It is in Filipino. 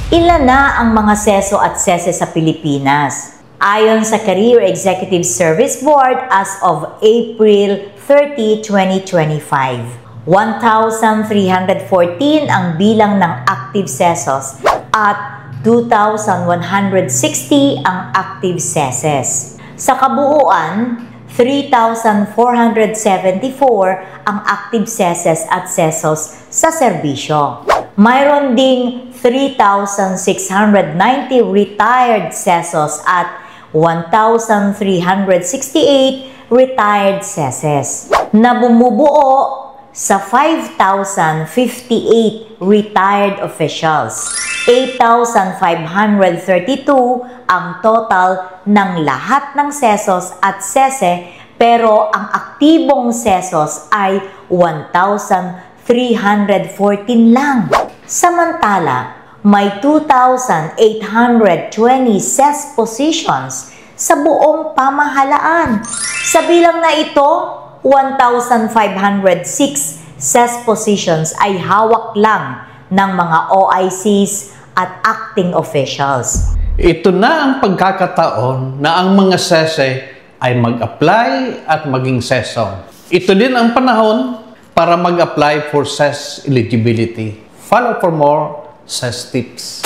Ilan na ang mga seso at sese sa Pilipinas? Ayon sa Career Executive Service Board as of April 30, 2025, 1,314 ang bilang ng active sesos at 2,160 ang active seses. Sa kabuuan, 3,474 ang active seses at sesos sa serbisyo. Mayroon ding 3,690 retired sesos at 1,368 retired seses na bumubuo sa 5,058 retired officials. 8,532 ang total ng lahat ng sesos at sese, pero ang aktibong sesos ay 1,314 lang. Samantala, may 2,820 ses positions sa buong pamahalaan. Sa bilang na ito, 1,506 ses positions ay hawak lang ng mga OICs at acting officials. Ito na ang pagkakataon na ang mga sese ay mag-apply at maging seso. Ito din ang panahon para mag-apply for SES eligibility. Follow for more SES tips.